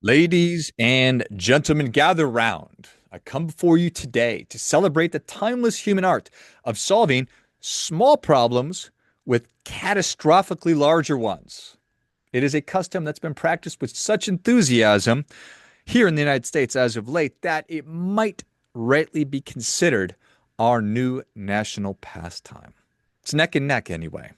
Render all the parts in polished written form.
Ladies and gentlemen, gather round. I come before you today to celebrate the timeless human art of solving small problems with catastrophically larger ones. It is a custom that's been practiced with such enthusiasm here in the United States as of late that it might rightly be considered our new national pastime. It's neck and neck, anyway.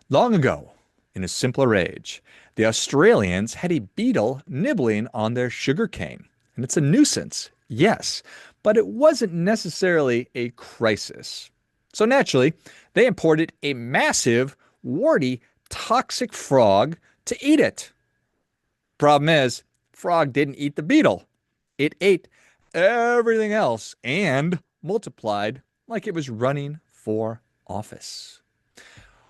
Long ago, in a simpler age, the Australians had a beetle nibbling on their sugar cane. And it's a nuisance, yes, but it wasn't necessarily a crisis. So naturally, they imported a massive, warty, toxic frog to eat it. Problem is, frog didn't eat the beetle. It ate everything else and multiplied like it was running for office.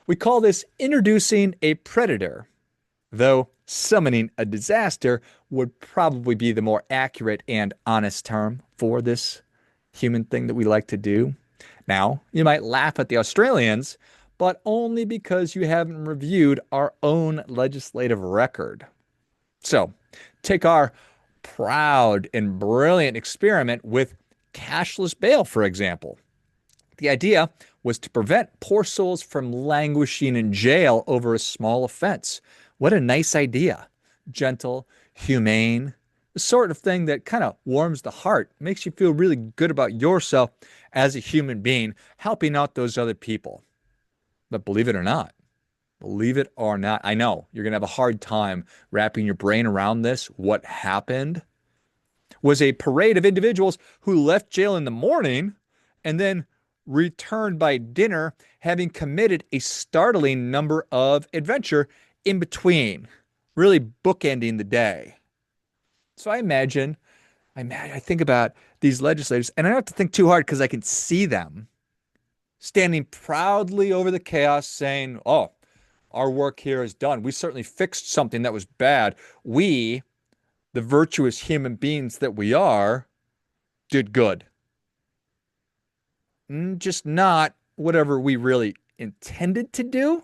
We call this introducing a predator, though summoning a disaster would probably be the more accurate and honest term for this human thing that we like to do. Now, you might laugh at the Australians, but only because you haven't reviewed our own legislative record. So, take our proud and brilliant experiment with cashless bail, for example. The idea was to prevent poor souls from languishing in jail over a small offense. What a nice idea. Gentle, humane, the sort of thing that kind of warms the heart, makes you feel really good about yourself as a human being, helping out those other people. But believe it or not, I know you're going to have a hard time wrapping your brain around this. What happened was a parade of individuals who left jail in the morning and then returned by dinner, having committed a startling number of adventure in between, really bookending the day. So I think about these legislators, and I don't have to think too hard because I can see them standing proudly over the chaos saying, "Oh, our work here is done. We certainly fixed something that was bad. We, the virtuous human beings that we are, did good." Just not whatever we really intended to do.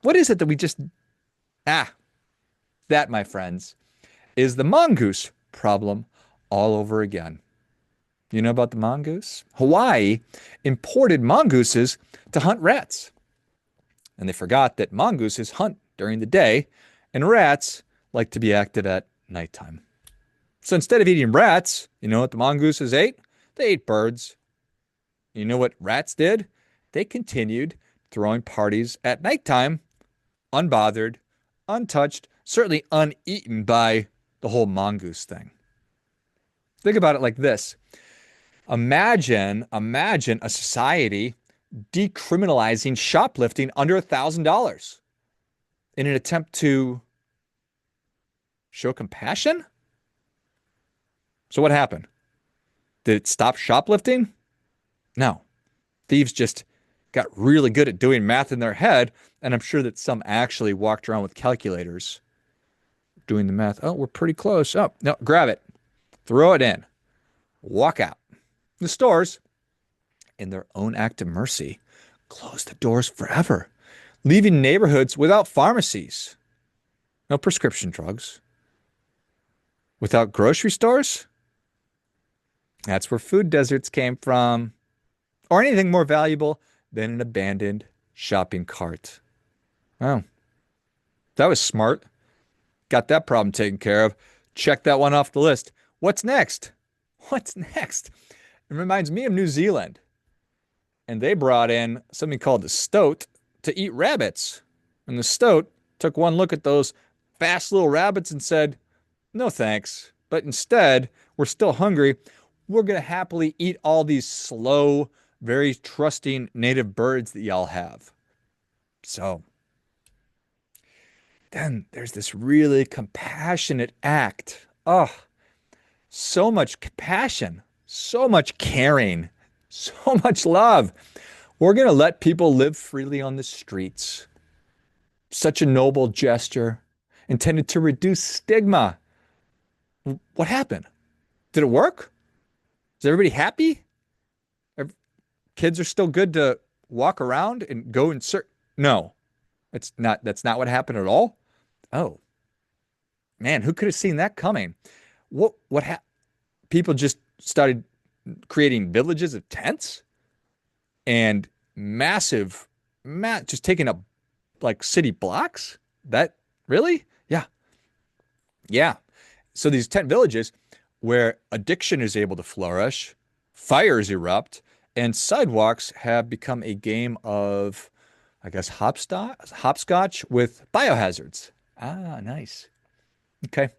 What is it that we just, ah, that, my friends, is the mongoose problem all over again. You know about the mongoose? Hawaii imported mongooses to hunt rats. And they forgot that mongooses hunt during the day and rats like to be active at nighttime. So instead of eating rats, you know what the mongooses ate? They ate birds. You know what rats did? They continued throwing parties at nighttime, unbothered, untouched, certainly uneaten by the whole mongoose thing. Think about it like this. Imagine a society decriminalizing shoplifting under $1,000 in an attempt to show compassion. So what happened? Did it stop shoplifting? No. Thieves just got really good at doing math in their head, and I'm sure that some actually walked around with calculators doing the math. Oh, we're pretty close. Oh, no, grab it, throw it in, walk out. The stores, in their own act of mercy, closed the doors forever, leaving neighborhoods without pharmacies, no prescription drugs, without grocery stores. That's where food deserts came from, or anything more valuable than an abandoned shopping cart. Oh, that was smart. Got that problem taken care of. Check that one off the list. What's next? What's next? It reminds me of New Zealand. And they brought in something called the stoat to eat rabbits. And the stoat took one look at those fast little rabbits and said, "No thanks. But instead, we're still hungry. We're going to happily eat all these slow, very trusting native birds that y'all have." So then there's this really compassionate act. Oh, so much compassion, so much caring, so much love. We're going to let people live freely on the streets. Such a noble gesture intended to reduce stigma. What happened? Did it work? Is everybody happy? Kids are still good to walk around and go and search? No, it's not. That's not what happened at all. Oh, Man, who could have seen that coming? What people just started creating villages of tents and massive, just taking up like city blocks? That really? Yeah. Yeah. So these tent villages where addiction is able to flourish, fires erupt, and sidewalks have become a game of, I guess, hopscotch with biohazards. Ah, nice. Okay.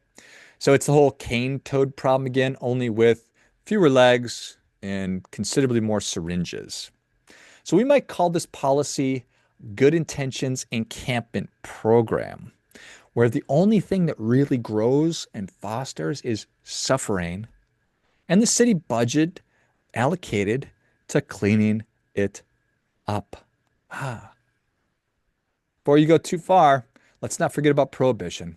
So it's the whole cane toad problem again, only with fewer legs and considerably more syringes. So we might call this policy good intentions encampment program, where the only thing that really grows and fosters is suffering and the city budget allocated to cleaning it up. Ah, before you go too far, let's not forget about prohibition.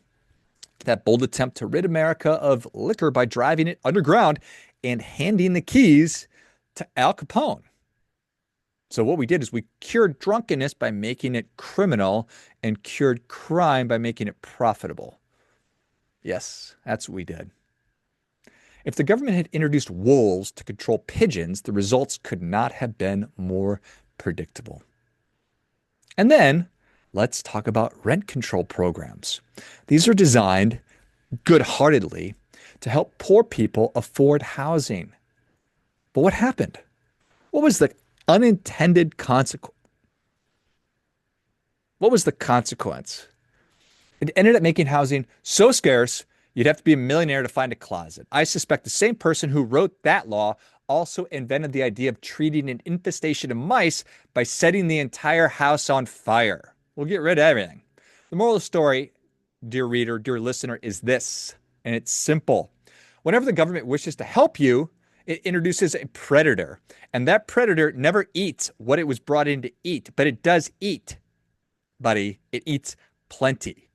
That bold attempt to rid America of liquor by driving it underground and handing the keys to Al Capone. So what we did is we cured drunkenness by making it criminal and cured crime by making it profitable. Yes, that's what we did. If the government had introduced wolves to control pigeons, the results could not have been more predictable. And then let's talk about rent control programs. These are designed good-heartedly to help poor people afford housing. But what happened? What was the unintended consequence? What was the consequence? It ended up making housing so scarce, you'd have to be a millionaire to find a closet. I suspect the same person who wrote that law also invented the idea of treating an infestation of mice by setting the entire house on fire. We'll get rid of everything. The moral of the story, dear reader, dear listener, is this, and it's simple. Whenever the government wishes to help you, it introduces a predator, and that predator never eats what it was brought in to eat, but it does eat, buddy. It eats plenty.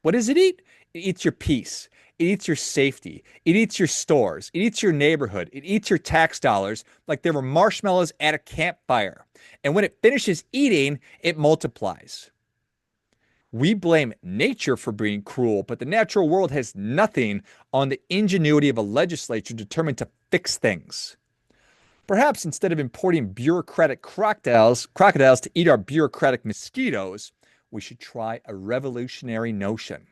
What does it eat? It eats your peace. It eats your safety. It eats your stores. It eats your neighborhood. It eats your tax dollars like they were marshmallows at a campfire. And when it finishes eating, it multiplies. We blame nature for being cruel, but the natural world has nothing on the ingenuity of a legislature determined to fix things. Perhaps instead of importing bureaucratic crocodiles to eat our bureaucratic mosquitoes, we should try a revolutionary notion.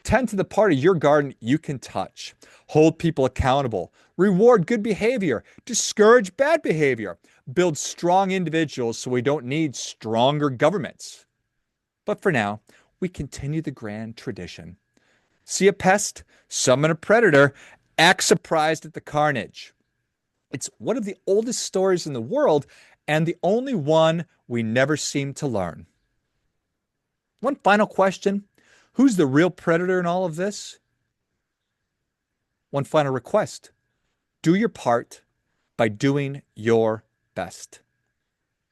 Tend to the part of your garden you can touch. Hold people accountable. Reward good behavior. Discourage bad behavior. Build strong individuals so we don't need stronger governments. But for now, we continue the grand tradition. See a pest, summon a predator, act surprised at the carnage. It's one of the oldest stories in the world and the only one we never seem to learn. One final question. Who's the real predator in all of this? One final request. Do your part by doing your best.